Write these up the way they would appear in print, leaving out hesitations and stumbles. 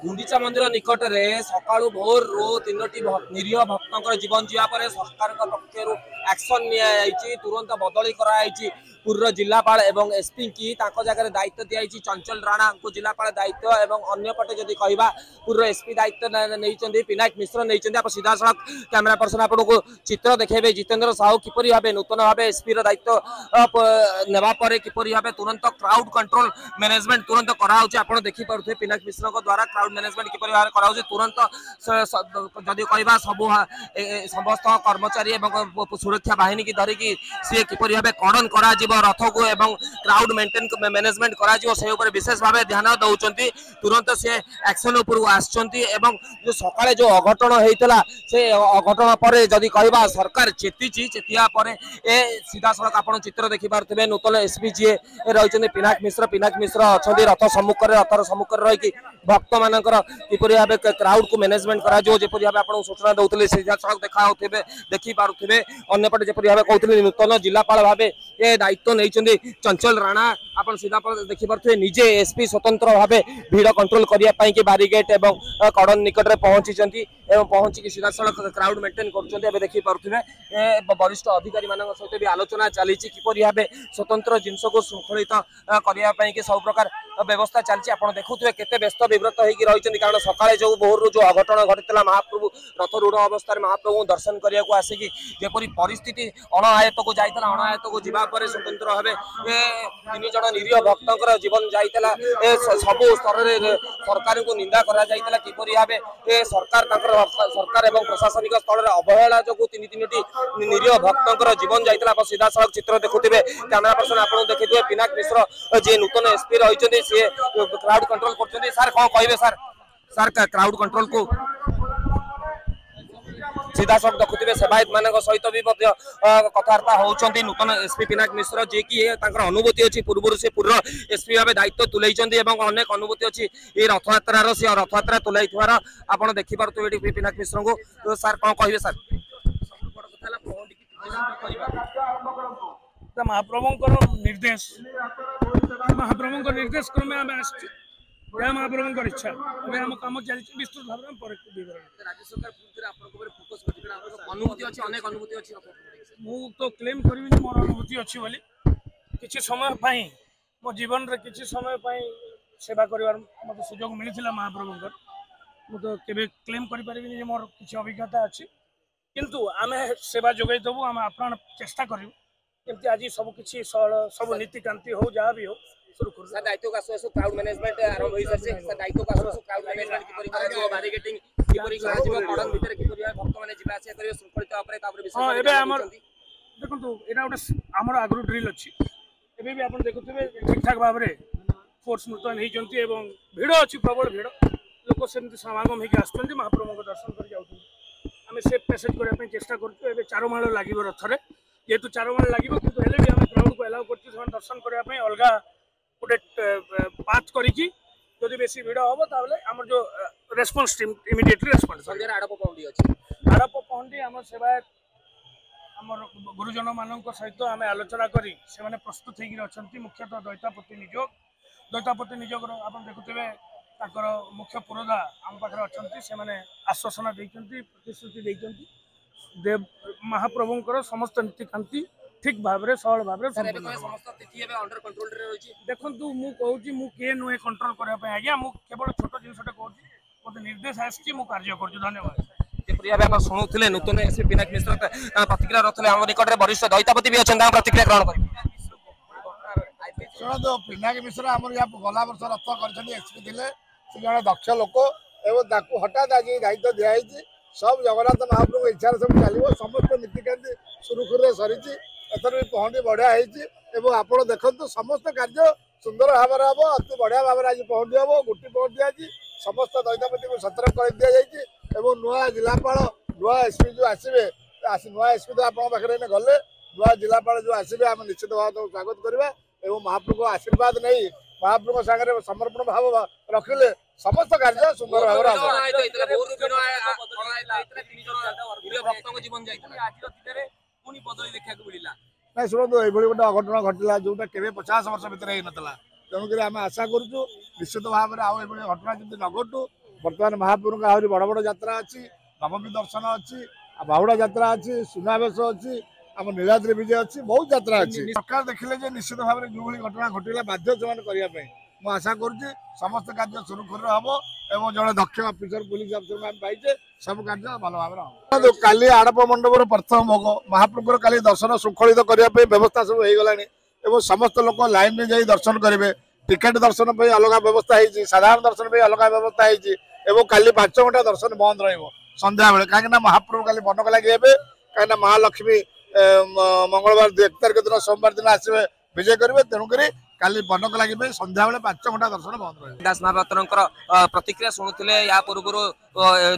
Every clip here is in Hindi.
गुंडीचा मंदिर निकट में सका भोर रू तीनो निरीह भक्तों जीवन जीवा पर सरकार पक्षर एक्शन नि तुरंत बदली कराई पूर्व जिलापाल एवं एसपी की जगह दायित्व दी चंचल राणा को जिलापाल दायित्व एवं अन्यपटे जदि कहवा पूर्व एसपी दायित्व नहीं पिनाक मिश्र नहीं आप सीधा सड़क कैमेरा पर्सन आपको चित्र देखेबे जितेंद्र साहू किपरि भाव नूतन भाव एसपी दायित्व नेवापर किपरि भाव तुरंत क्राउड कंट्रोल मैनेजमेंट तुरंत कराऊँ आप देखिपे पिनाक मिश्र द्वारा क्राउड मैनेजमेंट किपरि भाव कराऊँ तुरंत जदि कहवा सब समस्त कर्मचारी एवं सुरक्षा बाहिनी की धरिकी सी किपरि भाव कड़न करा रथ को एवं क्राउड मेंटेन मैनेजमेंट करा से विशेष भाव ध्यान दौरान तुरंत सी एक्शन उपरକୁ आसछंती एवं जो सकाळे जो अघटन होता से अघटन पर जदि कहवा सरकार चेती चेतिया पर ए सीधा सड़क आप चित्र देखिपे नूतन एसपी जी रही पिनाक मिश्र अच्छा रथ सम्मुख रथर सम्मुख रही भक्त मान किपरि भाव क्राउड को मैनेजमेंट करपरि भाव आपको सूचना दूसरी सीधा सड़क देखा देखिपे अंपटे जपरि भाव कहते नूतन जिलापाल भाव ये दायित्व नहीं चंचल राणा आप सीधा देखिपे निजे एसपी स्वतंत्र भाव भीड़ कंट्रोल करने बारिगेट एवं कड़न निकट में पहुंची पहुंची सीधा सड़क क्राउड मेंटेन कर देखिपे वरिष्ठ अधिकारी सहित भी आलोचना चली किपरि भाव स्वतंत्र जिनस को श्रृंखलित करने सब प्रकार व्यवस्था चलती आप देखुए केते व्यस्त विव्रत होगी रही कारण सकाळे जो भोर जो अघटन घटी महाप्रभु रथरूढ़ अवस्था महाप्रभु दर्शन करने को आसिकी जेपरी परिस्थिति अणआयत को जाता अणआयत को जावापर स्वतंत्र भाव तीन जन निरीह भक्तर जीवन जाता सबू स्तर में सरकार को निंदा किपरि भाव सरकार एवं प्रशासनिक स्तर में अवहेला जो तीन निरीह भक्तर जीवन जाता सीधा सड़क चित्र देखुए कैमेरा पर्सन आपको देखिए पिनाक मिश्र जी नूतन एसपी रही सी क्राउड कंट्रोल कर सार कौन कहे सार क्राउड कंट्रोल को सीधा सड़क देखुए सेवायत मान सहित भी कथबार्ता होती नूतन एसपी पिनाक मिश्र जी की अनुभूति अच्छी पूर्व से पूर्व एसपी भाव दायित्व तुले अनेक अनुभूति अच्छी ये रथयात्रार सी रथयात्रा तुलाई आप देखिपे पिनाक मिश्र को तो सार कौन कहे सार महाप्रभु निर्देश क्रमे आम महाप्रभु इच्छा आम कम चलती विस्तृत भाव में तो क्लेम करी मोर अनुभूति अच्छी बोली किसी समय मो जीवन रे किसी समय सेवा कर मत सुजोग मिलता महाप्रभु मुझे केवे क्लेम करें मोर किसी अभिज्ञता अच्छी किंतु आम सेवा जोगाई देवु आम आप्राण चेष्टा करूँ जमी आज सबकि सब नीतिकांति हो जहाँ भी हो दायित्व का क्राउड मैनेजमेंट आरंभ हो सारी दायित्व का क्राउड मैनेजमेंट किपरि बैरिकेडिंग किपरि कड़न भितर किपरि भक्त माने जिबा आसिया करिवे श्रृंखलित अपरे तापर विषय हां एबे हमर देखंतु एटा गोटे हमर आगरु ड्रिल अछि एबे भी आपण देखुथिबे ठीक ठाक भाबरे फोर्स नूतन हे जंती एवं भीड़ अछि प्रबल भीड़ लोक सेमति समागम हेके आछथि महाप्रभु को दर्शन कर जाउथि आमे सेफ पैसेज करबा पे चेष्टा करछु एबे चार माळ लागिबो रथरे जेतु चार माळ लागिबो किंतु हेले भी हम क्राउड को अलाउ करछु से दर्शन करबा पे अलगा गोटे पाथ करी जदि बेसी भिड़ हम ताले हमर जो response team immediately respond Sanjay आड़प पहुंडी अछि आड़प पहुंडी हमर सेवायत हमर गुरुजन मानक सहित आम आलोचना करी से माने प्रस्तुत होगी अच्छा मुख्यतः दैतापति निजोग आप देखुए ताकर मुख्य पुरोधा आम पाखे अच्छा से माने आश्वासन देइछन्ति प्रतिश्रुति देइछन्ति देव महाप्रभुंकर समस्त नीतिकांति ठीक भाव में सरल भाव देखु मु कहूँ मु किए नुहे कंट्रोल करने आज्ञा मु केवल छोट जिनटे कहूँ मत निर्देश आसी कार्य कर धन्यवाद शुणुले नूतन एसपी पिनाक मिश्र प्रतिक्रिया रखते आम निकट में वरिष्ठ दैतापति भी अच्छा प्रतिक्रिया ग्रहण कर शुणु पिनाक मिश्र आम गला वर्ष रथ कर एसपी थे जड़े दक्ष लोक एवं हठात आज दायित्व दिखाई सब जगन्नाथ महाप्रभु इच्छा सब चलो समस्त नीतिकांति सुरुखुर सरी एथर भी पहुँची बढ़िया होती आप देखते समस्त कार्य सुंदर भाव हम अति बढ़िया भाव आज पहुँची हम गोटी पहुँची आज समस्त दैतापति को सतर्क कर दि जाए नुआ जिलापाल नुआ एसपी जो आसवे नुआ एसपी तो आप गले नुआ जिलापाल जो आसवे आम निश्चित भाव स्वागत करवा महाप्रभु आशीर्वाद नहीं महाप्रभु सागर समर्पण भाव रखिले समस्त कार्य सुंदर भाव शुणु ये गोटे अघटन घटला जोटा के 50 वर्ष भितर हो नाला तेणुक आम आशा करुचु निश्चित भाव में आउ घटना जमी न घटू ବର୍ତ୍ତମାନ ମହାପ୍ରଭୁଙ୍କ ଆହୁରି ବଡ଼ ବଡ଼ ଯାତ୍ରା ଅଛି, ନବମୀ ଦର୍ଶନ ଅଛି, ବାହୁଡ଼ା ଯାତ୍ରା ଅଛି, ସୁନାବେଶ ଅଛି, ଆମ ନୀଳାଦ୍ରି ବିଜେ ଅଛି, ବହୁତ ଯାତ୍ରା ଅଛି। ସରକାର ଦେଖିଲେ ଯେ ନିଶ୍ଚିତ ଭାବରେ ଯେଉଁଭଳି ଘଟଣା ଘଟିଲା ବାଧ୍ୟ ସେମାନେ କରିବା ପାଇଁ ମୁଁ ଆଶା କରୁଛି ସମସ୍ତ କାର୍ଯ୍ୟ ସୁରୁଖୁରୁରେ ହବ ଏବଂ ଜଣେ ଦକ୍ଷ ଅଫିସର ପୁଲିସ ଅଫିସରଙ୍କୁ ଆମେ ପାଇଛେ ସବୁ କାର୍ଯ୍ୟ ଭଲ ଭାବରେ ହବ। କାଲି ଆଡ଼ପ ମଣ୍ଡପର ପ୍ରଥମ ଭୋଗ ମହାପ୍ରଭୁଙ୍କର କାଲି ଦର୍ଶନ ଶୃଙ୍ଖଳିତ କରିବା ପାଇଁ ବ୍ୟବସ୍ଥା ସବୁ ହେଇଗଲାଣି ଏବଂ ସମସ୍ତ ଲୋକ ଲାଇନରେ ଯାଇ ଦର୍ଶନ କରିବେ। ଟିକେଟ ଦର୍ଶନ ପାଇଁ ଅଲଗା ବ୍ୟବସ୍ଥା ହେଇଛି, ସାଧାରଣ ଦର୍ଶନ ପାଇଁ ଅଲଗା ବ୍ୟବସ୍ଥା ହେଇଛି ଏବଂ କାଲି 5 ଘଣ୍ଟା ଦର୍ଶନ ବନ୍ଦ ରହିବ ସନ୍ଧ୍ୟାବେଳେ, କାହିଁକିନା ମହାପ୍ରଭୁ କାଲି ବନକ ଲାଗି ହେବେ, କାହିଁକିନା ମହାଲକ୍ଷ୍ମୀ ମଙ୍ଗଳବାର 1 ତାରିଖ ଦିନ ସୋମବାର ଦିନ ଆସିବେ ବିଜେ କରିବେ, ତେଣୁକରି କାଲି ବନକ ଲାଗି ପାଇଁ ସନ୍ଧ୍ୟାବେଳେ 5 ଘଣ୍ଟା ଦର୍ଶନ ବନ୍ଦ ରହିବ। ଦାସ ମହାପାତ୍ରଙ୍କର ପ୍ରତିକ୍ରିୟା ଶୁଣୁଥିଲେ। ୟା ପୂର୍ବରୁ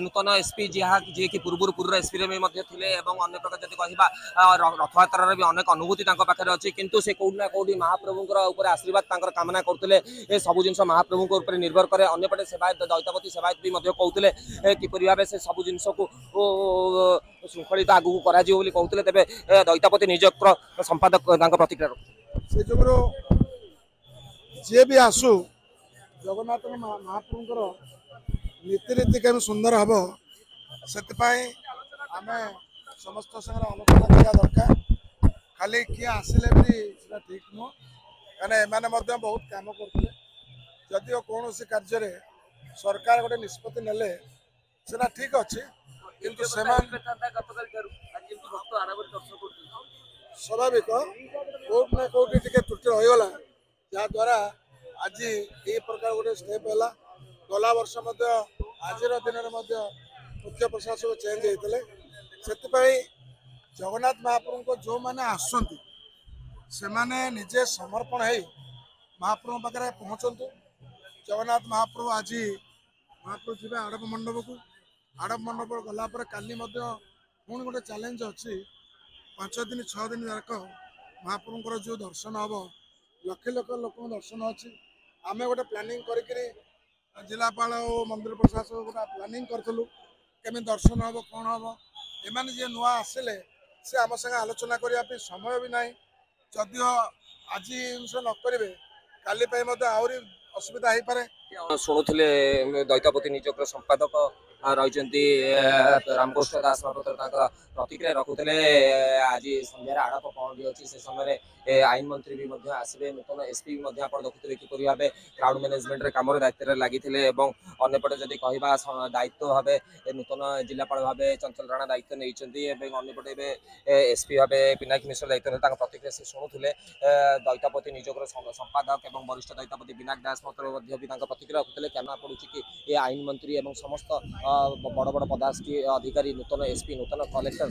ନୂତନ ଏସ୍ପି ଯିଏକି ପୂର୍ବରୁ ପୁରୀର ଏସ୍ପି ରେ ମଧ୍ୟ ଥିଲେ ଏବଂ ଅନ୍ୟ ପ୍ରକାର ଯଦି କହିବା ରଥଯାତ୍ରାର ବି ଅନେକ ଅନୁଭୂତି ତାଙ୍କ ପାଖରେ ଅଛି, କିନ୍ତୁ ସେ କୋଉଠି ନା କୋଉଠି ମହାପ୍ରଭୁଙ୍କର ଉପରେ ଆଶୀର୍ବାଦ ତାଙ୍କର କାମନା କରୁଥିଲେ। ଏ ସବୁ ଜିନିଷ ମହାପ୍ରଭୁଙ୍କ ଉପରେ ନିର୍ଭର କରେ। ଅନ୍ୟପଟେ ସେବାୟତ ଦୈତାପତି ସେବାୟତ ବି ମଧ୍ୟ କହୁଥିଲେ କିପରି ଭାବେ ସେ ସବୁ ଜିନିଷକୁ ଶୃଙ୍ଖଳିତ ଆଗକୁ କରାଯିବ ବୋଲି କହୁଥିଲେ। ତେବେ ଦୈତାପତି ନିଯୁକ୍ତ ସମ୍ପାଦକ ତାଙ୍କ ପ୍ରତିକ୍ରିୟା ରଖୁଥିଲେ। ସେ ଯୋଗୁଁ ଯିଏ ବି ଆସୁ ଜଗନ୍ନାଥ ମହାପ୍ରଭୁଙ୍କର ନୀତିରୀତି କେମିତି ସୁନ୍ଦର ହବ ସେଥିପାଇଁ ଆମେ ସମସ୍ତ ସାଙ୍ଗରେ ଆଲୋଚନା କରିବା ଦରକାର। ଖାଲି କିଏ ଆସିଲେ ବି ସେଟା ଠିକ୍ ନୁହଁ, କାହିଁକିନା ଏମାନେ ମଧ୍ୟ ବହୁତ କାମ କରୁଥିଲେ। ଯଦିଓ କୌଣସି କାର୍ଯ୍ୟରେ ସରକାର ଗୋଟେ ନିଷ୍ପତ୍ତି ନେଲେ ସେଟା ଠିକ୍ ଅଛି, କିନ୍ତୁ ସେମାନେ ସ୍ୱାଭାବିକ କୋଉଠି ନା କୋଉଠି ଟିକେ ତ୍ରୁଟି ରହିଗଲା, ଯାହାଦ୍ୱାରା ଆଜି ଏହି ପ୍ରକାର ଗୋଟେ ଷ୍ଟେପ୍ ହେଲା। ଗଲା ବର୍ଷ ମଧ୍ୟ ଆଜିର ଦିନରେ ମଧ୍ୟ ମୁଖ୍ୟ ପ୍ରଶାସକ ଚେଞ୍ଜ ହେଇଥିଲେ। ସେଥିପାଇଁ ଜଗନ୍ନାଥ ମହାପ୍ରଭୁଙ୍କ ଯେଉଁମାନେ ଆସୁଛନ୍ତି ସେମାନେ ନିଜେ ସମର୍ପଣ ହେଇ ମହାପ୍ରଭୁଙ୍କ ପାଖରେ ପହଞ୍ଚନ୍ତୁ। ଜଗନ୍ନାଥ ମହାପ୍ରଭୁ ଆଜି ମହାପ୍ରଭୁ ଯିବେ ଆଡ଼ପ ମଣ୍ଡପକୁ। ଆଡ଼ପ ମଣ୍ଡପ ଗଲା ପରେ କାଲି ମଧ୍ୟ ପୁଣି ଗୋଟେ ଚ୍ୟାଲେଞ୍ଜ ଅଛି। 5 ଦିନ 6 ଦିନ ଯାକ ମହାପ୍ରଭୁଙ୍କର ଯେଉଁ ଦର୍ଶନ ହେବ, ଲକ୍ଷ ଲକ୍ଷ ଲୋକଙ୍କ ଦର୍ଶନ ଅଛି। ଆମେ ଗୋଟେ ପ୍ଲାନିଂ କରିକିରି ଜିଲ୍ଲାପାଳ ଓ ମନ୍ଦିର ପ୍ରଶାସକ ଗୋଟେ ପ୍ଲାନିଂ କରିଥିଲୁ କେମିତି ଦର୍ଶନ ହେବ କ'ଣ ହେବ। ଏମାନେ ଯିଏ ନୂଆ ଆସିଲେ ସେ ଆମ ସାଙ୍ଗେ ଆଲୋଚନା କରିବା ପାଇଁ ସମୟ ବି ନାହିଁ। ଯଦିଓ ଆଜି ଜିନିଷ ନ କରିବେ କାଲି ପାଇଁ ମଧ୍ୟ ଆହୁରି ଅସୁବିଧା ହେଇପାରେ। ଶୁଣୁଥିଲେ ଦୈତାପତି ନିଯୁକ୍ତ ସମ୍ପାଦକ ରହିଛନ୍ତି ରାମକୃଷ୍ଣ ଦାସ ମହାପାତ୍ର ତାଙ୍କର ପ୍ରତିକ୍ରିୟା ରଖୁଥିଲେ। ଆଜି ସନ୍ଧ୍ୟାରେ ଆଡ଼ପ ପହଣ୍ଡି ଅଛି, ସେ ସମୟରେ ଆଇନ ମନ୍ତ୍ରୀ ବି ମଧ୍ୟ ଆସିବେ। ନୂତନ ଏସ୍ପି ବି ମଧ୍ୟ ଆପଣ ଦେଖୁଥିବେ କିପରି ଭାବେ କ୍ରାଉଡ ମ୍ୟାନେଜମେଣ୍ଟରେ କାମରେ ଦାୟିତ୍ୱରେ ଲାଗିଥିଲେ ଏବଂ ଅନ୍ୟପଟେ ଯଦି କହିବା ଦାୟିତ୍ୱ ଭାବେ ନୂତନ ଜିଲ୍ଲାପାଳ ଭାବେ ଚଞ୍ଚଳ ରାଣା ଦାୟିତ୍ୱ ନେଇଛନ୍ତି ଏବଂ ଅନ୍ୟପଟେ ଏବେ ଏସ୍ପି ଭାବେ ପିନାକୀ ମିଶ୍ର ଦାୟିତ୍ୱ ନେଇ ତାଙ୍କ ପ୍ରତିକ୍ରିୟା ସେ ଶୁଣୁଥିଲେ। ଦୈତାପତି ନିଯୁକ୍ତ ସମ୍ପାଦକ ଏବଂ ବରିଷ୍ଠ ଦୈତାପତି ପିନାକୀ ଦାସ ମହାପାତ୍ର ମଧ୍ୟ ବି ତାଙ୍କ ପ୍ରତିକ୍ରିୟା ରଖୁଥିଲେ। ଜ୍ଞାନ ପଡ଼ୁଛି କି ଏ ଆଇନ ମନ୍ତ୍ରୀ ଏବଂ ସମସ୍ତ ବଡ଼ ବଡ଼ ପଦାଧିକାରୀ ଅଧିକାରୀ ନୂତନ ଏସ୍ପି ନୂତନ କଲେକ୍ଟର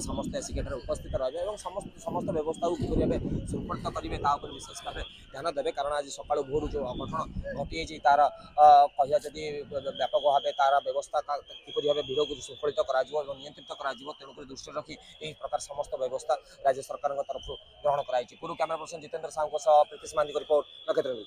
ସମସ୍ତେ ଆସିକି ଏଠାରେ ଉପସ୍ଥିତ ରହିବେ ଏବଂ ସମସ୍ତ ବ୍ୟବସ୍ଥାକୁ କିପରି ଭାବେ ଶୃଙ୍ଖଳିତ କରିବେ ତା ଉପରେ ବିଶେଷ ଭାବେ ଧ୍ୟାନ ଦେବେ। କାରଣ ଆଜି ସକାଳୁ ଭୋରୁ ଯେଉଁ ଅଘଟଣ ଘଟିଯାଇଛି ତାର କହିବା ଯଦି ବ୍ୟାପକ ଭାବେ ତାର ବ୍ୟବସ୍ଥା କିପରି ଭାବେ ଭିଡ଼କୁ ଶୃଙ୍ଖଳିତ କରାଯିବ ଏବଂ ନିୟନ୍ତ୍ରିତ କରାଯିବ, ତେଣୁକରି ଦୃଷ୍ଟିରେ ରଖି ଏହି ପ୍ରକାର ସମସ୍ତ ବ୍ୟବସ୍ଥା ରାଜ୍ୟ ସରକାରଙ୍କ ତରଫରୁ ଗ୍ରହଣ କରାଯାଇଛି। ପୁରୁ କ୍ୟାମେରା ପର୍ସନ ଜିତେନ୍ଦ୍ର ସାହୁଙ୍କ ସହ ପ୍ରୀତିଶ ମହାନ୍ତିଙ୍କ ରିପୋର୍ଟ ନକ୍ଷତ୍ର ନ୍ୟୁଜ୍।